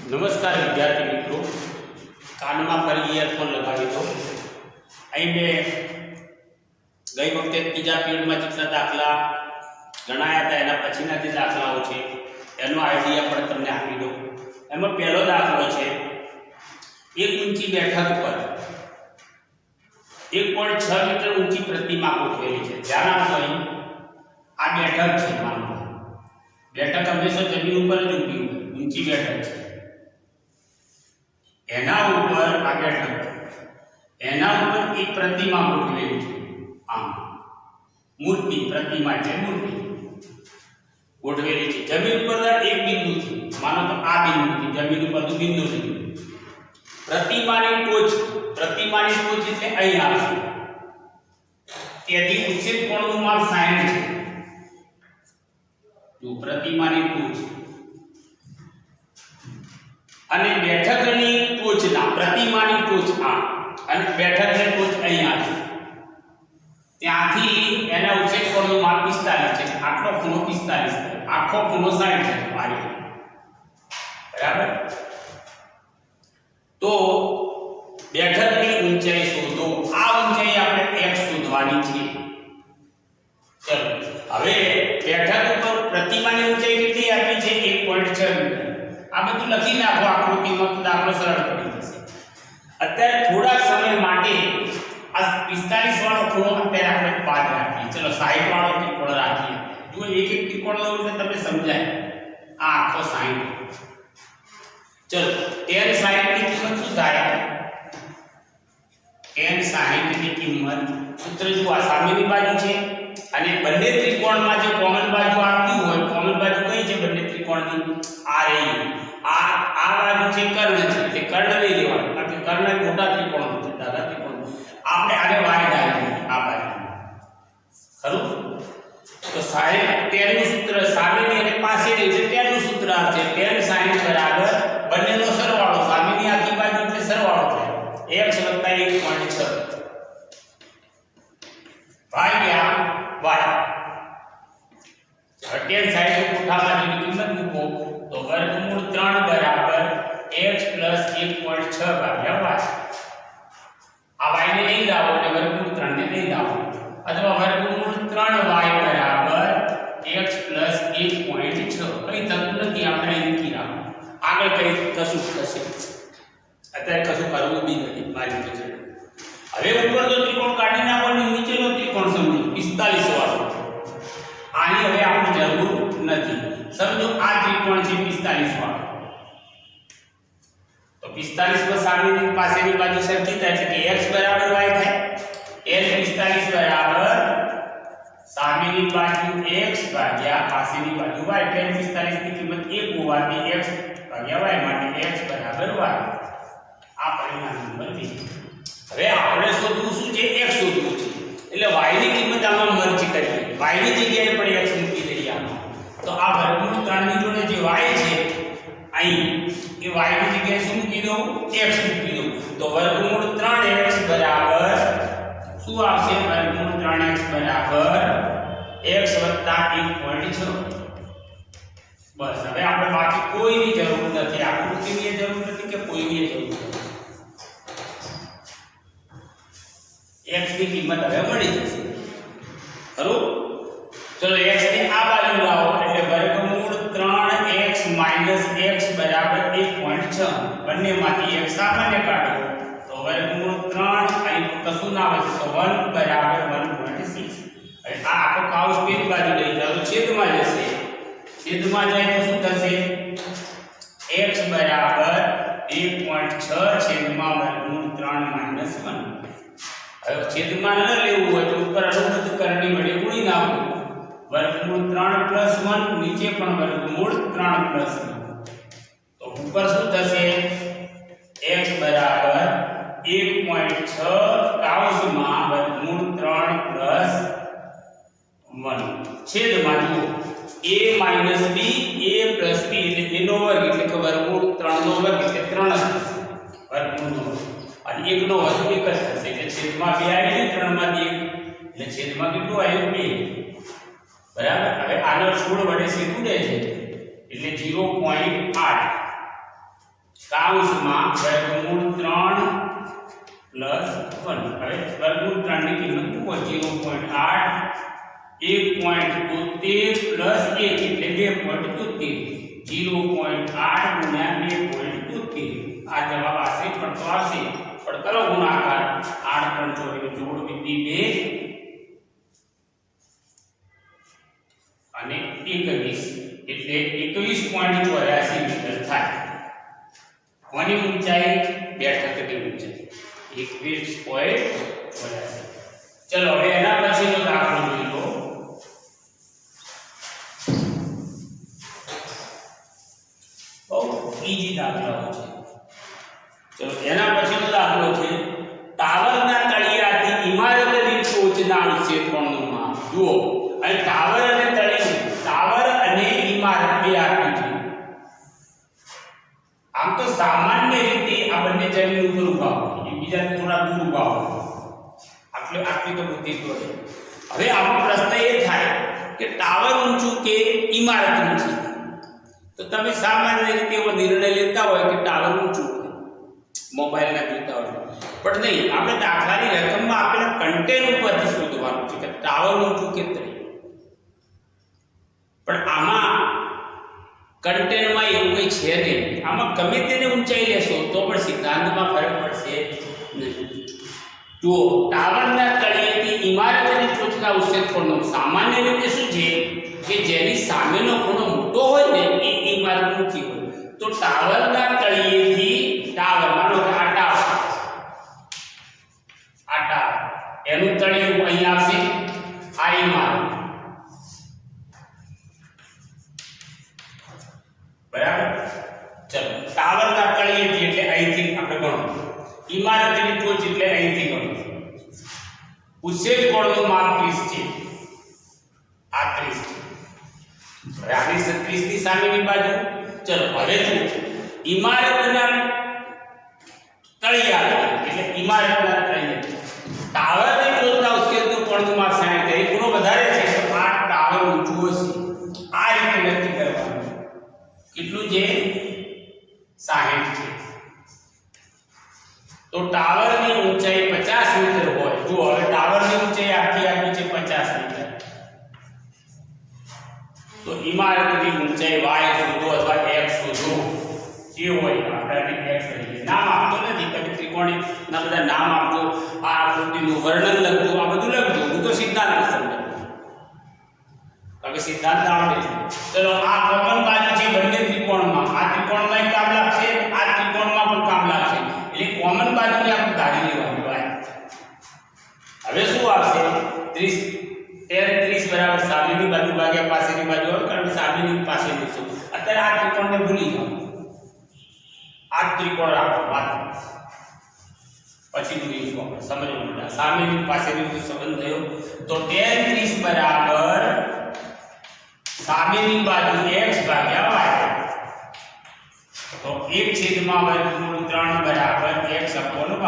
નમસ્કાર વિદ્યાર્થી મિત્રો, કાનમાં ફરી ઇયરફોન લગાવી દો. અહીં મેં ગઈ વખતે ત્રીજા પીરિયડમાં જેટલા દાખલા ગણાયા હતા એના પછીના જે દાખલાઓ છે એનો આઈડિયા પણ તમને આપી દો. એમાં પહેલો દાખલો છે, એક ઊંચી બેઠક પર 1.6 મીટર ઊંચી પ્રતિમા ગોઠવેલી છે. ધ્યાન આપો, અહીં આ બેઠક છે. માનો બેઠક હંમેશા જમીન ઉપર જ ઊભી હોય, ઊંચી બેઠક છે. એના ઉપર આ બેઠક, એના ઉપર એક પ્રતિમા ગોઠવેલી છે. આમ મૂર્તિ, પ્રતિમા એટલે મૂર્તિ ગોઠવેલી છે જમીન ઉપર એક બિંદુથી. માનો તો આ બિંદુથી જમીન ઉપરનું બિંદુ છે. પ્રતિમાની ટોચ એટલે અહીં આવશે. તેથી ઉચ્છેદ કોણનું માપ 60 છે. જો પ્રતિમાની ટોચ અને બેઠકની ટોચના, પ્રતિમાની ટોચ આ અને બેઠકની ટોચ અહીંયા છે. ત્યાંથી એના ઉચ્ચેદ કોણનું માપ 45 છે. આટલો ખૂણો 45 થાય, આખો ખૂણો 60 છે. બરાબર? તો બેઠકની ઊંચાઈ શોધો. આ ઊંચાઈ આપણે x શોધવાની છે. ચલો, હવે બેઠક ઉપર પ્રતિમાની ઊંચાઈ કેટલી આપી છે? 1.6 મીટર. આ બધું લખી નાખો આકૃતિમાં, દાખલો સરળ પડી જશે. અત્યારે થોડા સમય માટે આ 45 વાળો ખૂણો અત્યારે આપણે બાદ રાખીએ. ચલો 60 વાળો ત્રિકોણ રાખીએ. જો એક એક ત્રિકોણ લો એટલે તમને સમજાય. આ આખો 60. ચલો tan 60 ની કિંમત શું થાય? tan 60 ની કિંમત સૂત્ર જો આ સામેની બાજુ છે અને બંને ત્રિકોણમાં જે કોમન બાજુ આવતી હોય, કોમન બાજુ કઈ છે બંને ત્રિકોણની? આ રહી. આ બાજુ છે કર્ણ છે, એટલે કર્ણ લઈ લેવાનું. કારણ કે કર્ણ મોટા ત્રિકોણ છે, દાદા ત્રિકોણ. આપણે આને y ધારીએ આ બાજુ. ખરું? તો 60 tan નું સૂત્ર સામેની અને પાસેની એટલે tan નું સૂત્ર આવશે. tan 60 બરાબર બંનેનો સરવાળો, સામેની આખી બાજુ એટલે સરવાળો થાય x + 1.6 ભાગ્યા y. tan 60 નું કોઠામાં જેની કિંમત મૂકો તો વર્ગમૂળ 3 બરાબર x + 1.6 ભાગ્યા y. આ y ને લઈ જાઓ એટલે વર્ગમૂળ 3 ને લઈ જાઓ, અથવા વર્ગમૂળ 3y બરાબર x + 1.6. કઈ થતું નથી, આપણે અહીં મૂકી રાખો. આગળ કઈ કશું થશે? અત્યારે કશું કરવું બી નથી, બાજુ છે. હવે ઉપરનો ત્રિકોણ કાઢી નાખો અને નીચેનો ત્રિકોણ સમજો 45 વાળો. આની હવે આપણે જરૂર નથી. સમજો આ ત્રિકોણ છે 45 વાળો. તો 45 માં સામેની પાસેની બાજુ સરખી થાય છે કે x બરાબર y થાય. l 45 બરાબર સામેની બાજુ x ભાગ્યા પાસેની બાજુ y. tan 45 ની કિંમત 1 હોવાથી x ભાગ્યા y માટે x બરાબર y. આ પરિણામ નંબર 2. હવે આપણે શોધવું શું છે? x શોધવું છે. એટલે y ની કિંમત આમાં મર્જ કરીએ. y ની જગ્યાએ પણ x મૂકી દઈએ આમાં. તો આ વર્ગમૂળ 3 ની જોડે જે y છે અહીં, એ y ની જગ્યાએ શું મૂકી દઉં? x મૂકી દઉં. તો વર્ગમૂળ 3x બરાબર શું આવશે? વર્ગમૂળ 3x બરાબર x + 1.6. બસ. હવે આપણે બાકી કોઈની જરૂર નથી, આકૃતિની જરૂર નથી કે કોઈની જરૂર નથી. x ની કિંમત હવે મળી જશે. ખરું? ચલો x ને આ બાજુ લાવો એટલે વર્ગમૂળ 3x - x બરાબર 1.6. બંનેમાંથી x સામાન્ય કાઢો તો વર્ગમૂળ 3 અહીં કશું ના બચે તો 1 બરાબર 1.6. હવે આ આખો કાઉસ પેલી બાજુ લઈ જાઓ, છેદમાં જશે. છેદમાં જાય તો શું થશે? x બરાબર 1.6 છેદમાં વર્ગમૂળ 3 - 1. હવે છેદમાં ન લેવું હોય તો ઉપર અનુબદ્ધ કરણી વડે ગુણી નાખો. વર્ગમૂળ 3 + 1, નીચે પણ વર્ગમૂળ 3 + 1. તો ઉપર શું થશે? x બરાબર 1.6 કાઉસમાં વર્ગમૂળ 3 + 1 છેદમાં જુઓ a - b, a + b એટલે a નો વર્ગ એટલે કે વર્ગમૂળ 3 નો વર્ગ એટલે 3 થશે વર્ગમૂળનો વર્ગ. અને 1 નો વર્ગ 1 જ થશે એટલે છેદમાં 2 આવી, 3 માંથી 1 એટલે છેદમાં કેટલું આવ્યું? 2. બરાબર? હવે આનો 16 વડે છેદ ઉડે છે એટલે 0.8 કાઉન્સમાં વર્ગમૂળ 3 પ્લસ 1. હવે વર્ગમૂળ 3 ની કિંમત મૂકો 0.8 1.73 પ્લસ 1 એટલે 2.73. 0.8 ગુણ્યા 2.73 આ જવાબ આવશે. પડતો આવશે પણ કરો ગુણાકાર 8 3 ચોરી જોડ બીજી 2 અને 21 એટલે 21.84 મીટર થાય. કોની ઊંચાઈ? બેઠકની ઊંચાઈ 21.84. ચલો હવે એના પછીનો દાખલો જોઈ લો. બહુ ઈઝી દાખલાઓ છે. ચલો એના પછીનો દાખલો છે ટાવરના તળિયાથી ઇમારતની ટોચના ક્ષેત્રફળનું માપ. જુઓ અહીં ટાવર અને તળિયું, ટાવર અને ઇમારત બે આપી છે. આમ તો સામાન્ય રીતે આ બંને જમીન ઉપર ઉભા હોય, એકબીજાથી થોડા દૂર ઉભા હોય. આટલી તો બુદ્ધિ તો છે. હવે આપણો પ્રશ્ન એ થાય કે ટાવર ઊંચું કે ઇમારત ઊંચી? તો તમે સામાન્ય રીતે એવો નિર્ણય લેતા હોય કે ટાવર ઊંચું, મોબાઈલના જોતા હોય, પણ નહીં. આપણે દાખલાની રકમમાં આપેલા કન્ટેન્ટ ઉપરથી શોધવાનું છે કે ટાવર ઊંચું કે તળિયું. પણ આમાં કન્ટેન્ટમાં એવું કંઈ છે નહીં. આમાં ગમે તેને ઊંચાઈ લેશો તો પણ સિદ્ધાંતમાં ફરક પડશે નહીં. જુઓ ટાવરના તળિયેથી ઇમારતની ટોચના ક્ષેત્રફળનો સામાન્ય રીતે શું છે કે જેની સામેનો ખૂણો મોટો હોય ને એ ઇમારત ઊંચી હોય. તો ટાવરના તળિયેથી ટાવર, માનો કે આ ટાવર, એનું તળિયું અહીં આવશે, આ ઇમારત, બરાબર. ચલો ટાવરના તળિયેથી એટલે અહીંથી આપણે ગણો, ઇમારતની ટોચ એટલે અહીંથી ગણો. ઉચ્છેદ કોણનું માપ 30 છે, આ 30 છે. હવે આની 30 ની સામેની બાજુ. ચલો હવે જો ઇમારતના તળિયા એટલે ઇમારતના તળિયા, ટાવરની ટોચના ઉચ્છેદનું કોણનું માપ 60 છે. એ ખૂણો વધારે છે તો આ ટાવર ઊંચું હશે. આ રીતે નક્કી કરવાનું. કેટલું છે? 60 છે. તો ટાવરની ઊંચાઈ 50 મીટર હોય. જો હવે ટાવરની ઊંચાઈ આખી આપી છે 50 મીટર. તો ઇમારતની ઊંચાઈ y શોધો અથવા x શોધો. જે હોય આપણે x લઈએ. નામ આપતો નથી, તમે ત્રિકોણી ના બધા નામ આપજો, આ આકૃતિનું વર્ણન લખજો, આ બધું લખજો. હું તો સિદ્ધાંત સમજાવું, કારણ કે સિદ્ધાંત આવડે છે. ચલો આ કોમન બાજુ છે બંને ત્રિકોણમાં. આ ત્રિકોણમાં કામ લાગશે, આ ત્રિકોણમાં પણ કામ લાગશે. એટલે કોમન બાજુને આપણે ધારી લેવાની હોય. હવે શું આવશે? 30 tan 30 બરાબર સામેની બાજુ ભાગ્યા પાછળની બાજુ આવે, કારણ કે સામેની પાછળની છે. અત્યારે આ ત્રિકોણને ભૂલી જાઓ, આ ત્રિકોણ રાખો વાત, પછી ભૂલીશું આપણે સમજવું. સામેની પાછળની સંબંધ થયો તો tan 30 બરાબર સામેની બાજુ x ભાગ્યા y. તો 1/3 બરાબર x upon y.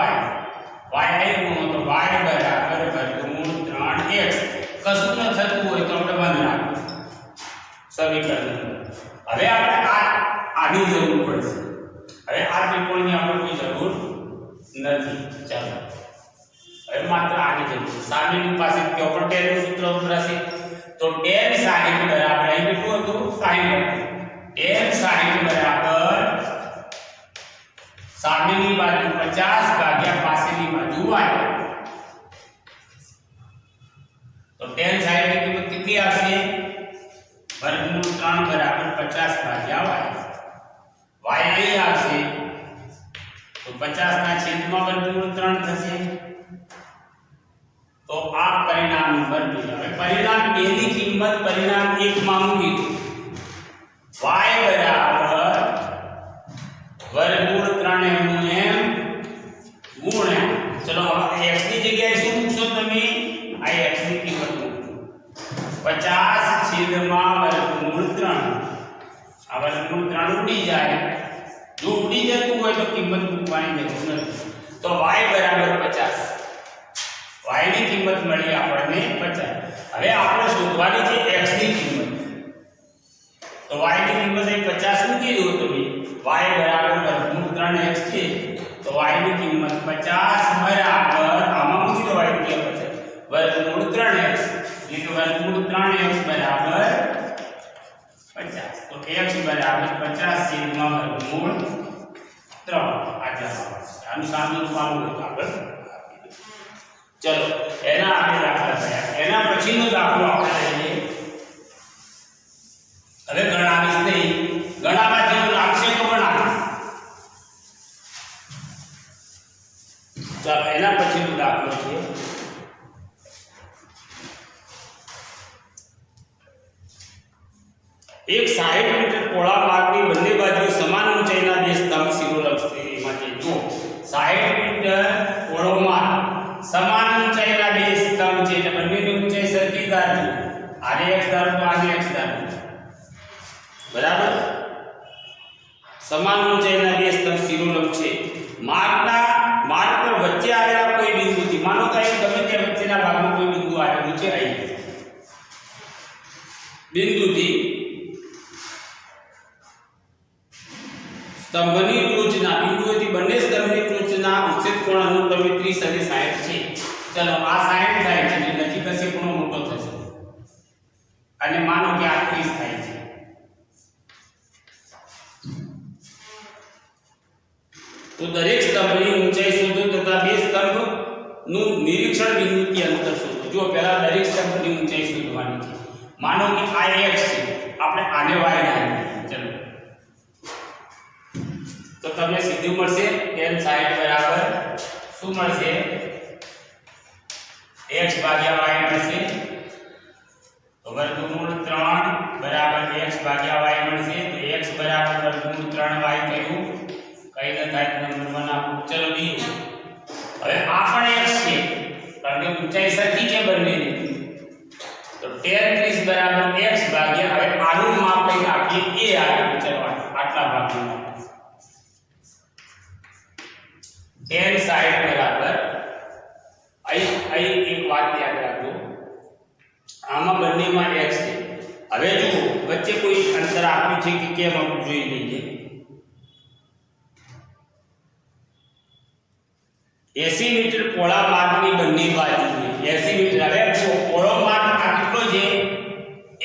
y અહીં ગુણો તો y બરાબર વર્ગમૂળ 3x. કશું ન થતું હોય તો આપણે બંધ રાખો સમીકરણ. હવે આપણે આની જરૂર પડશે. હવે આ ત્રિકોણની આપણે કોઈ જરૂર નથી. ચાલો હવે માત્ર આની જરૂર. સામેની પાસે ત્યાં પણ tan નું સૂત્ર વપરાશે. તો tan 60 બરાબર અહીં કેટલું હતું? 60. tan 60 બરાબર સામેની બાજુ 50 ભાગ્યા પાછળની બાજુ y. તો tan 60 ની કિંમત કેટલી આવશે? વર્ગમૂળ 3 બરાબર 50 ભાગ્યા y. y અહીં આવશે તો 50 ના છેદમાં વર્ગમૂળ 3 થશે. તો આ પરિણામ નંબર 2. હવે પરિણામ 2 ની કિંમત પરિણામ 1 માં મૂકી દો. y બરાબર વર્ગમૂળ 3m ગુણ્યા, ચલો હવે x ની જગ્યાએ શું મૂકશો તમે? આ x ની કિંમત મૂકજો 50 છેદમાં વર્ગમૂળ 3. આ વર્ગમૂળ 3 ઉડી જાય. જો ઉડી જતું હોય તો કિંમત મૂકવાની જરૂર નથી. તો y બરાબર 50. y ની કિંમત મળી આપણને 50. હવે આપણે શોધવાની છે x ની કિંમત. તો y ની કિંમત અહીં 50 મૂકી દો તમે. y બરાબર વર્ગમૂળ y ની કિંમત 50 બરાબર આમાં મૂકી દો y ની કિંમત વર્ગમૂળ 3x એટલે કે વર્ગમૂળ 3x બરાબર 50 તો x બરાબર 50 છેદમાં વર્ગમૂળ 3 આ જવાબ છે આનું સાદું પાડવું હોય તો આપણે ચલો એના આપણે દાખલા થયા એના પછીનો દાખલો આપણે લઈએ હવે ગણાવીશ નહીં ગણાવા જેવું લાગશે તો ગણાવીશ ચાલો એના પછીનો દાખલો છે એક 60 મીટર પહોળા માર્ગની બંને બાજુએ સમાન ઊંચાઈના બે સ્તંભ શિરોલંબ સ્થિતિમાં છે જો 60 મીટર પહોળો માર્ગ સમાન ઊંચાઈના બે સ્તંભ છે એટલે બંનેની ઊંચાઈ સરખી ધારજો આને x ધારો તો આને x ધારજો બરાબર સમાન ઊંચાઈના બે સ્તંભ શિરોલંબ છે માર્ગ પર વચ્ચે આવેલા કોઈ બિંદુથી માનો કે અહીં ગમે તે વચ્ચેના ભાગમાં કોઈ બિંદુ આવેલું છે અહીં બિંદુથી સ્તંભની ટોચના બિંદુઓથી બંને સ્તંભની ટોચના ઉચ્છેદ કોણ અનુક્રમે 30 અને 60 છે ચલો આ 60 થાય છે એટલે નજીક હશે ખૂણો મોટો થશે અને માનો કે આ 30 થાય છે તો દરેક સ્તંભની ઊંચાઈ શોધો તથા બે સ્તંભનું નિરીક્ષણ બિંદુથી અંતર શોધો જો પહેલા દરેક સ્તંભની ઊંચાઈ શોધવાની છે માનો કે આ x છે આપણે આને y નાખીએ ચલો તો તમને સીધું મળશે tan 60 બરાબર શું મળશે x ભાગ્યા y મળશે તો વર્ગમૂળ 3 બરાબર x ભાગ્યા y મળશે તો x બરાબર વર્ગમૂળ 3y થયું કઈ ન થાય નંબર બનાવો ચલો બીજું હવે આ પણ x છે કારણ કે ઊંચાઈ સરખી છે બંનેની તો tan 30 બરાબર x ભાગ્યા હવે આનું માપ કઈ આપીએ a આપીએ ચલો આટલા ભાગનું tan 60 બરાબર અહીં એક વાત યાદ રાખજો આમાં બંનેમાં x છે હવે જુઓ વચ્ચે કોઈ અંતર આપ્યું છે કે કેમ આપણે જોઈ લઈએ 80 મીટર પહોળા માર્ગની બંને બાજુએ 80 મીટર હવે પહોળો માર્ગ આ કેટલો છે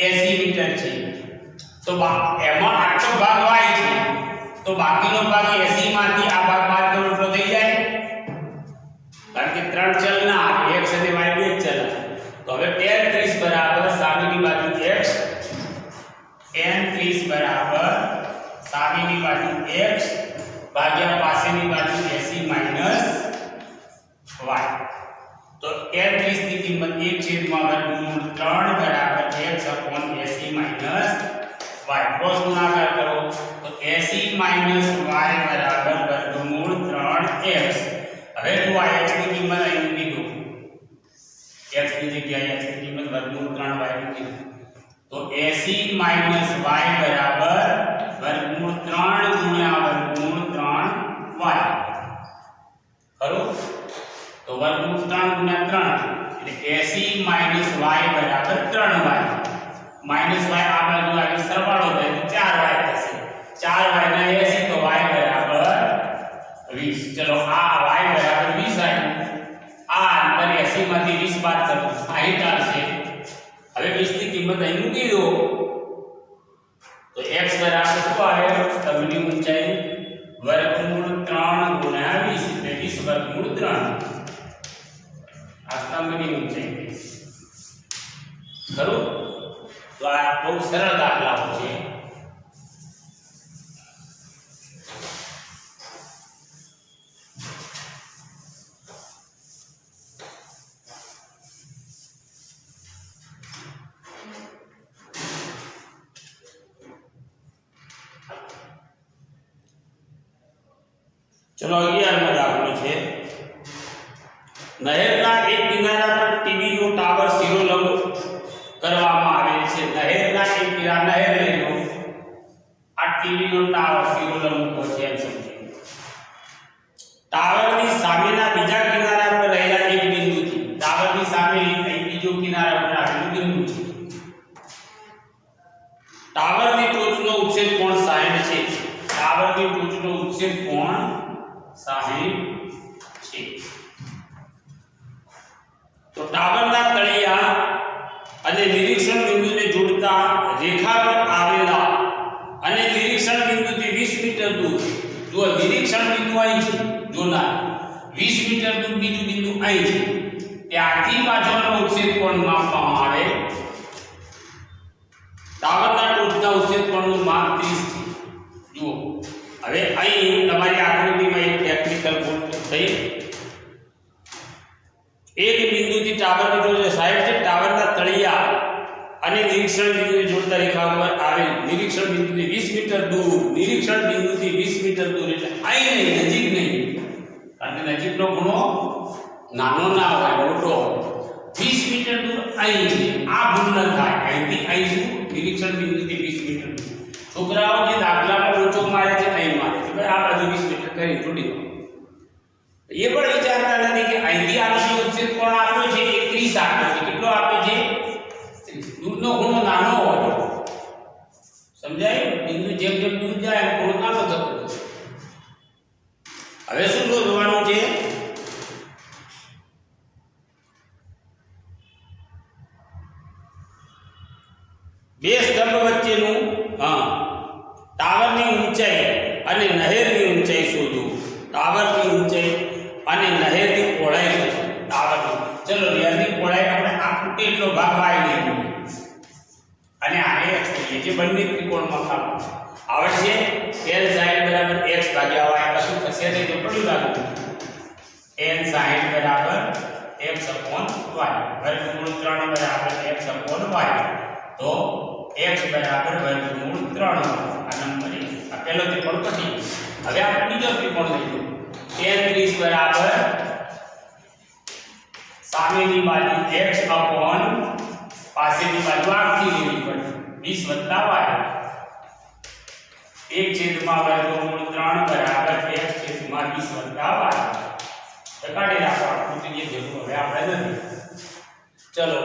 80 મીટર છે તો એમાં આટલો ભાગ y છે તો બાકીનો ભાગ 80 માંથી આ ભાગ બાદ કરો એટલો થઈ જાય કારણ કે ત્રણ ચલ ના x અને y બે ચલ તો હવે tan 30 બરાબર સામેની બાજુ x tan 30 બરાબર સામેની બાજુ x ભાગ્યા પાસેની બાજુ 80 માઈનસ y તો tan 30 ની કિંમત 1/√3 બરાબર x upon 80 minus y cross ગુણાકાર કરો તો 80 માઈનસ y બરાબર વર્ગમૂળ 3x હવે જો આ x ની કિંમત અહીં મૂકી દો x ની જગ્યાએ x ની કિંમત વર્ગમૂળ 3y મૂકી દો તો 80 માઈનસ y બરાબર વર્ગમૂળ 3 ગુણ્યા વર્ગમૂળ 3y ખરું તો વર્ગમૂળ 3 ગુણ્યા 3 એટલે 80 માઈનસ y બરાબર 3y માઈનસ y આ બાજુ આવી સરવાળો થાય તો 4y થશે 4y ના 80 તો y બરાબર 20 ચલો આ y બરાબર 20 આવ્યું આ અંતર 80 માંથી 20 બાદ કરો 60 આવશે હવે 20 ની કિંમત અહીં મૂકી દો તો x બરાબર શું આવે સ્તંભની ઊંચાઈ વર્ગમૂળ 3 ગુણ્યા 20 એટલે 20 વર્ગમૂળ 3 આ સ્તંભની ઊંચાઈ ખરું તો આ બહુ સરળ દાખલાઓ છે चलो 11 में दाखलो છે નહેરના એક કિનારા પર ટીવી નો ટાવર શિરોલંબ કરવામાં આવે છે નહેરના એક કિનારા નહેર લઈ લો આ ટીવી નો ટાવર શિરોલંબ ઉપર છે એમ સમજીએ ટાવરની સામેના બીજા કિનારા પર રહેલા એક બિંદુથી ટાવરની સામે એક બીજો કિનારા પર આવેલું બિંદુ છે ટાવરની ટોચનો ઉચ્છેદ કોણ 60 છે ટાવરની ટોચનો ઉચ્છેદ કોણ 60 તો ટાવરના તળિયા અને નિરીક્ષણ બિંદુને જોડતા રેખા પર આવેલા અને નિરીક્ષણ બિંદુથી 20 મીટર દૂર, જો નિરીક્ષણ બિંદુ અહીં છે, જોનાર 20 મીટર દૂર બીજું બિંદુ અહીં છે, ત્યાંથી બાજુનો ઉચ્છેદ કોણ માપવામાં આવે. ટાવરના ટોચના ઉચ્છેદ કોણનું માપ 30 છે. જુઓ હવે અહીં તમારી આકૃતિમાં એક ટેકનિકલ ભૂલ થઈ. એક બિંદુથી ટાવરની ટોચ 60 છે, ટાવરના તળિયા અને નિરીક્ષણ બિંદુને જોડતા રેખા ઉપર આવેલ નિરીક્ષણ બિંદુથી 20 મીટર દૂર, નિરીક્ષણ બિંદુથી 20 મીટર દૂર એટલે અહીં નહીં, નજીક નહીં, કારણ કે નજીકનો ખૂણો નાનો ના હોય, મોટો હોય. 20 મીટર દૂર અહીં છે, આ ભૂલ ન થાય. અહીંથી અહીં શું, નિરીક્ષણ બિંદુથી 20 મીટર દૂર. છોકરાઓ જે દાખલામાં લોચો મારે છે અહીં મારે છે, ભાઈ આ બાજુ 20 મીટર કરી છોડી દો. એ પણ વિચારતા નથી કે અહીંથી આનો ઉચ્છેદ કોણ આપ્યો છે એ 30 આપ્યો છે. કેટલો આપ્યો છે? 30. દૂરનો ખૂણો નાનો હોય, સમજાય? બિંદુ જેમ જેમ દૂર જાય એમ ખૂણો નાનો થતો જાય. હવે શું શોધવાનું છે? બે સ્તંભ વચ્ચેનું ટાવરની ઊંચાઈ અને નહેરની ઊંચાઈ શોધો. ટાવરની ઊંચાઈ અને નહેરની પહોળાઈ શોધો. ટાવરની, ચલો નહેરની પહોળાઈ આપણે આ ફૂટે એટલો ભાગ વાય લઈએ અને આને x લઈએ, જે બંને ત્રિકોણમાં કામ આવડશે. n sin બરાબર x ભાગ્યા y, કશું થશે નહીં તો પડ્યું લાગુ. n sin બરાબર x upon y, વર્ગમૂળ 3 બરાબર x upon y, તો x બરાબર વર્ગમૂળ 3 આ નંબર આ પહેલો ત્રિકોણ પછી. હવે આપણે બીજો ત્રિકોણ લઈશું. tan 30 બરાબર સામેની બાજુ x upon પાછળની બાજુ આખી લેવી પડે 20 + y, 1/વર્ગમૂળ 3 બરાબર x છેદમાં 20 + y. કાઢી નાખો આકૃતિની જરૂર હવે આપણે નથી. ચલો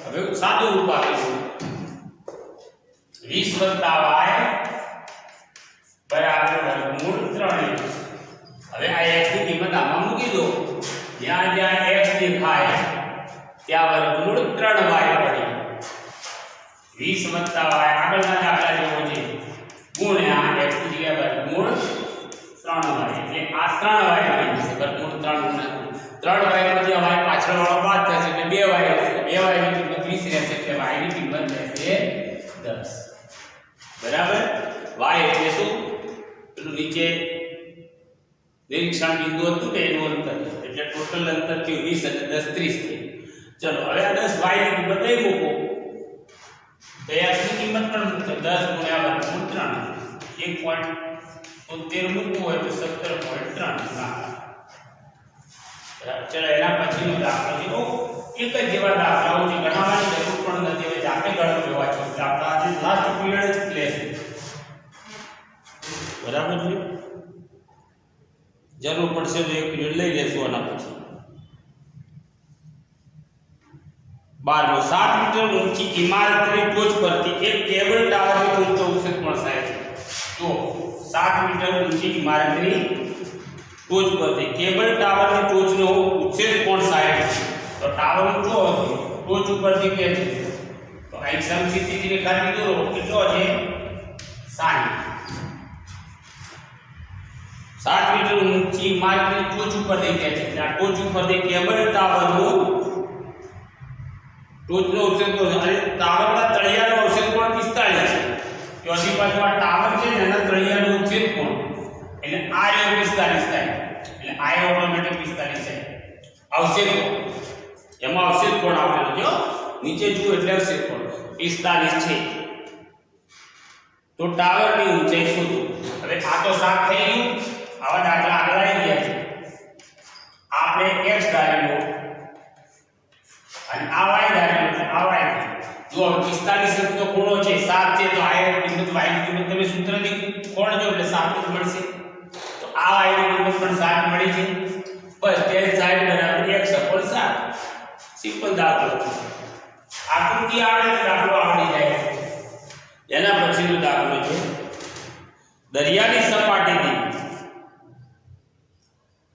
હવે સાદું રૂપ આપીશું. 20 + y બરાબર વર્ગમૂળ 3x. હવે આ x ની કિંમત આમાં મૂકી દો. જ્યાં જ્યાં x દેખાય ત્યાં વર્ગમૂળ 3y પડે. 20 + y આગળના દાખલા જેવો છે, ગુણ્યા x ની જગ્યાએ વર્ગમૂળ 3y, એટલે આ 3y બની જશે. વર્ગમૂળ 3 માંથી y પાછળ વાળો બાદ થશે એટલે 2y રહેશે. 2y ની કિંમત 20 રહેશે એટલે y ની કિંમત રહેશે 10. બરાબર? y એટલે શું? પેલું નીચે નિરીક્ષણ બિંદુ હતું ને એનું અંતર, એટલે ટોટલ અંતર થયું 20 અને 10 30 થયું. ચલો હવે આ 10 y ની કિંમત અહીં મૂકો તો x ની કિંમત પણ મૂકો. 10 × વર્ગમૂળ 3 1.73 મૂકવું હોય તો 17.3 ના. ચલો એના પછીનો દાખલો છે. એક જ જેવા દાખલાઓ છે, ગણવાની જરૂર પણ નથી. હવે જાતે ગણો જોવા છે. દાખલા આજે લાસ્ટ પીરિયડ જ લેશે. બરાબર છે? જરૂર પડશે તો એક પીરિયડ લઈ લેશું આના પછી. 12 7 મીટર ઊંચી ઇમારતની ટોચ પરથી એક કેબલ ટાવરની ઊંચો ઉચ્છેદ કોણ થાય છે. તો 7 મીટર ઊંચી ઇમારતની ટોચ પરથી કેબલ ટાવરની ટોચનો ઉચ્છેદ કોણ 60 છે. તો ટાવર ઊંચો છે, ટોચ ઉપરથી કે છે તો અહીં સમસ્થિતિ રેખાથી દોરો. કેટલો છે? 60. 7 મીટર ઊંચી ઇમારતની ટોચ ઉપરથી કે છે, આ ટોચ ઉપરથી કેબલ ટાવરનું ટોચનો ઉચ્છેદ કોણ, અને ટાવરના તળિયાનો ઉચ્છેદ કોણ 45 છે. ચોથી બાજુ આ ટાવર છે ને એના તળિયાનો ઉચ્છેદ કોણ એટલે આ 45 થાય, એટલે આ ઓટોમેટિક 45 છે. અવક્ષેપ કોણ, એમાં અવક્ષેપ કોણ આપેલો જો નીચે જુઓ એટલે અવક્ષેપ કોણ 45 છે. તો ટાવરની ઊંચાઈ શોધો. હવે આ તો સાફ થઈ ગયું. આવા દાખલા આગળ આવી ગયા છે. આપણે x ધારેલો અને આ y ધારેલો છે. આ y જો 45 તો ખૂણો છે, 7 છે, તો આ કિંમત y ની કિંમત તમે સૂત્રથી કોણ જો એટલે 7 જ મળશે. તો આ y ની કિંમત પણ 7 મળી છે. બસ tan 60 બરાબર x upon 7. સિમ્પલ દાખલો. આકૃતિ આવડે તો દાખલો આવડી જાય. એના પછીનો દાખલો છે દરિયાની સપાટીથી.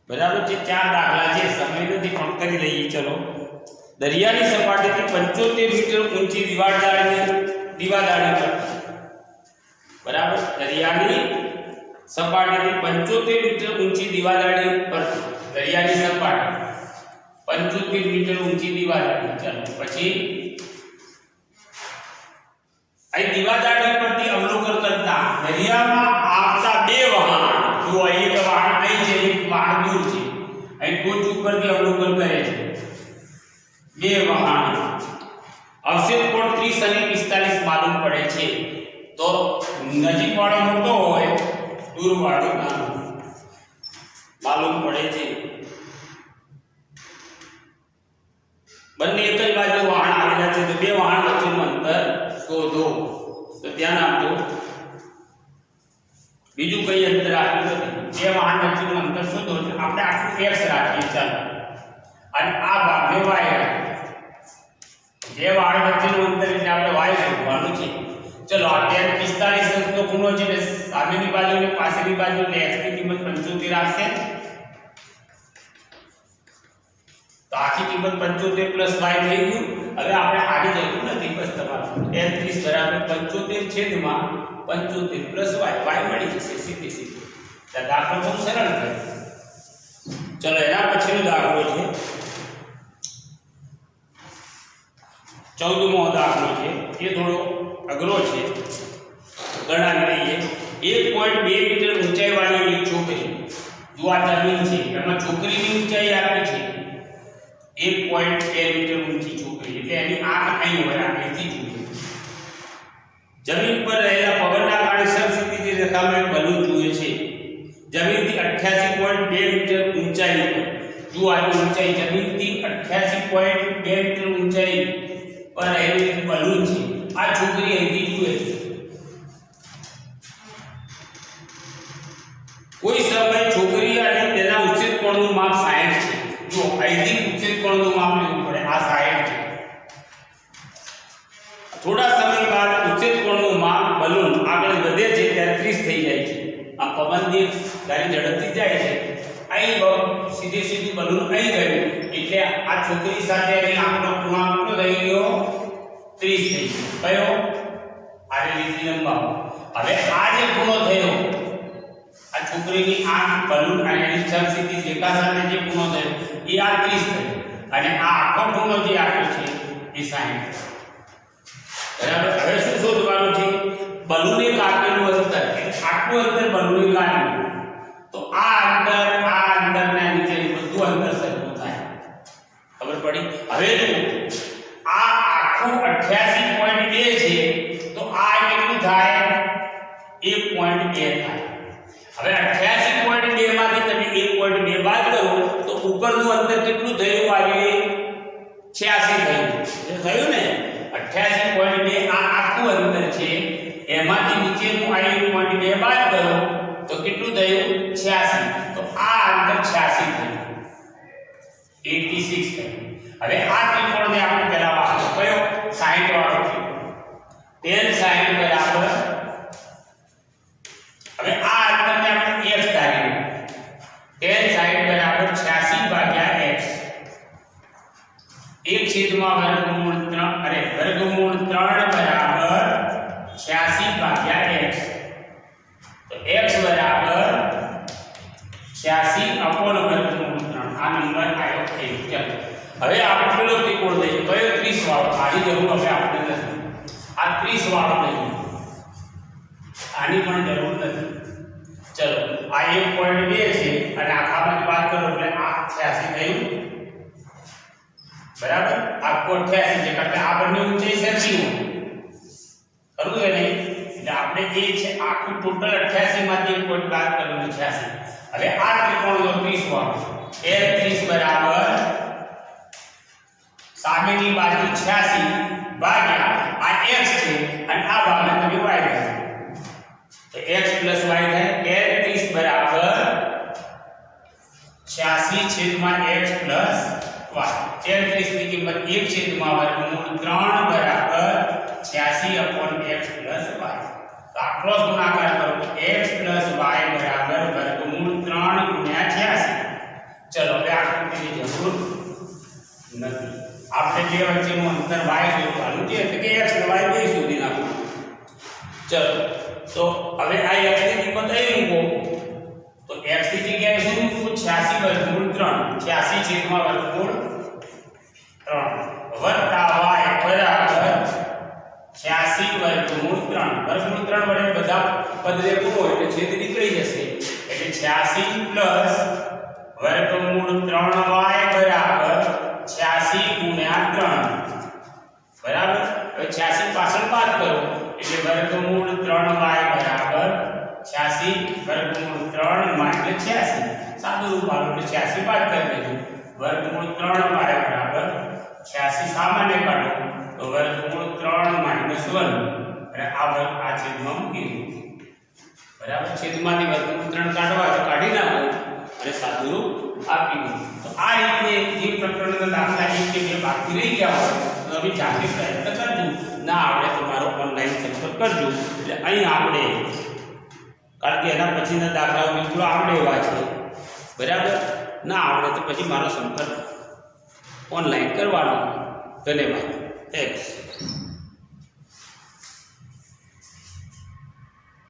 બરાબર છે? 4 દાખલા છે, સમય નથી પણ કરી લઈએ. ચલો દરિયાની સપાટીથી 75 મીટર ઊંચી દીવાદાળી પર, બરાબર, દરિયાની સપાટીથી 75 મીટર ઊંચી દીવાદાળી પર, દરિયાની સપાટી 75 મીટર ઊંચી દીવાદાળી. ચાલો પછી અહીં દીવાદાળી પરથી અવલોકન કરતા દરિયામાં આવતા બે વહાણ, જો એક વહાણ અહીં છે, એક વહાણ દૂર છે, અહીં ટોચ ઉપરથી અવલોકન કરે છે. બે વહાણ અવક્ષેપ કોણ 30 અને 45 માલુમ પડે છે. તો નજીક વાળો મોટો હોય, દૂર વાળો નાનો માલુમ પડે છે. બંને એક જ બાજુ વહાણ આવેલા છે, તો બે વહાણ વચ્ચેનું અંતર શોધો. તો ધ્યાન આપજો, બીજું કઈ અંતર આપ્યું નથી, બે વહાણ વચ્ચેનું અંતર શોધો. આપણે આટલું x રાખીએ, ચાલો, અને આ ભાગને y રાખીએ. જે વહાણ વચ્ચેનું અંતર એટલે આપણે y શોધવાનું છે. ચલો, આ 45 નો ખૂણો છે, એટલે સામેની બાજુ અને પાછળની બાજુ એટલે x ની કિંમત 75 આવશે. તો આખી કિંમત 75 પ્લસ y થઈ ગયું. હવે આપણે આગળ જવું નથી, બસ તમારું tan 30 બરાબર 75 છેદમાં 75 પ્લસ y, y મળી જશે સીધી સીધી. તો દાખલો બહુ સરળ છે. ચલો, એના પછીનો દાખલો છે 14મો દાખલો છે. એ થોડો અઘરો છે, ગણાવી લઈએ. 1.2 મીટર ઊંચાઈવાળી એક છોકરી, જો આ જમીન છે, એમાં છોકરીની ઊંચાઈ આપી છે 1.2 મીટર ઊંચી છોકરી, એટલે એની આંખ અહીં હોય, અહીંથી જોઈએ. જમીન પર રહેલા પવનના કારણે સમસ્થિતિ રેખામાં એક બલૂન જુએ છે. જમીનથી 88.2 મીટર ઊંચાઈ પર, જો આ ઊંચાઈ જમીનથી 88.2 મીટર ઊંચાઈ પર રહેલું એક બલૂન છે. આ છોકરી અહીંથી જુએ છે. કોઈ સમય છોકરી અને તેના ઉચ્ચેદ કોણનું માપ 60 છે. જો અહીંથી ઉચ્ચેદ કોણનું માપ લેવું પડે, આ 60 છે. થોડા સમય બાદ ઉચ્ચેદ કોણનું માપ બલૂન આગળ વધે છે ત્યારે 30 થઈ જાય છે. આ પવનની ગાડી ઝડપથી જાય છે, અહીં સીધે સીધું બલૂન અહીં ગયું, એટલે આ છોકરી સાથે એની આંખનો ખૂણો કેટલો થઈ ગયો? 30 થઈ ગયો. કયો? આ લીટી લંબાવો. હવે આ જે ખૂણો થયો, આ છોકરીની આંખ બલૂન અને એની સમસ્થિતિ રેખા સાથે જે ખૂણો થયો એ આ 30 થયો, અને આ આખો ખૂણો જે આપ્યો છે એ 60. બરાબર. હવે શું શોધવાનું છે? બલૂને કાપેલું અંતર, આટલું અંતર બલૂને કાપ્યું, તો આ અંતરના નીચે બધું અંતર સરખું થાય. ખબર પડી? હવે જો આ આખું 88.2 છે, તો આ કેટલું થાય? 1.2 થાય. હવે 88.2 માંથી તમે 1.2 બાદ કરો તો ઉપરનું અંતર કેટલું થયું? આવ્યું 86 થયું ને. 88.2 આ આખું અંતર છે, એમાંથી નીચેનું આ 1.2 બાદ કરો તો કેટલું થયું? 86. તો આ અંતર 86 થયું, 86 થયું. હવે આ ત્રિકોણને આપણે પહેલા વાળો કયો? 60 વાળો ત્રિકોણ. tan 60 બરાબર, હવે આ અંતરને આપણે x ધારીએ. tan 60 બરાબર 86 ભાગ્યા x, 1 છેદમાં વર્ગમૂળ 3, અરે વર્ગમૂળ 3 બરાબર 86 ભાગ્યા x. તો x બરાબર 86 અપોન વર્ગમૂળ 3. આ નંબર આવ્યો 1. ચાલો, હવે આપણે પેલો ત્રિકોણ લઈએ. કયો? 30 વાળો. આની જરૂર હવે આપણે નથી, આ 30 વાળો લઈએ, આની પણ જરૂર નથી. ચલો, આ 1.2 છે અને આખામાંથી બાદ કરો એટલે આ 86 થયું. બરાબર. આખો 88 છે, કારણ કે આ બંને ઊંચાઈ સરખી હોય, ખરું કે નહીં? એટલે આપણે એ છે આખું ટોટલ 88 માંથી 1 પોઈન્ટ બાદ કરવાનું 86. હવે આ ત્રિકોણનો 30 વાળો, એ 30 બરાબર સામેની બાજુ 86 ભાગ્યા આ x છે અને આ ભાગને તમે y રાખો, તો x plus y થાય. tan 30 બરાબર 86 છેદમાં x plus y. tan 30 ની કિંમત 1 છેદમાં વર્ગમૂળ 3 બરાબર 86 upon x plus y. તો આ ક્રોસ ગુણાકાર કરો તો x plus y બરાબર વર્ગમૂળ 3 ગુણ્યા 86. ચલો, હવે આકૃતિની જરૂર નથી. આપણે બે વચ્ચેનું અંતર y શોધવાનું છે એટલે કે x અને y બે શોધી નાખવાનું. ચલો તો હવે આ x ની કિંમત અહીં મૂકો તો x ની જગ્યાએ શું મૂકવું 86 વર્ગમૂળ 3 86 છેદમાં વર્ગમૂળ 3 વત્તા y બરાબર 86 વર્ગમૂળ 3 વર્ગમૂળ 3 વડે બધા પદને ગુણો એટલે છેદ નીકળી જશે એટલે 86 પ્લસ વર્ગમૂળ 3y બરાબર 86 ગુણ્યા 3 બરાબર. હવે 86 પાછળ બાદ કરો એટલે વર્ગમૂળ 3y બરાબર 86 વર્ગમૂળ 3 માઈનસ 86 સાદું રૂપ આલો એટલે 86 બાદ કરી દેજો વર્ગમૂળ 3y બરાબર 86 સામાન્ય કાઢો તો વર્ગમૂળ 3 માઈનસ 1 અને આ છેદમાં મૂકી દો બરાબર. છેદમાંથી વર્ગમૂળ 3 કાઢવા તો કાઢી નાખો અને સાદું રૂપ આપી દો. તો આ રીતે જે પ્રકરણના દાખલા એક કે બે બાકી રહી ગયા હોય તો તમે જાતે પ્રયત્ન કરજો. ના આવડે તો મારો ઓનલાઈન સંપર્ક કરજો. એટલે અહીં આપણે કારણ કે એના પછીના દાખલાઓ બિલકુલ આવડે એવા છે બરાબર. ના આવડે તો પછી મારો સંપર્ક ઓનલાઈન કરવાનો. ધન્યવાદ. થેન્ક્સ.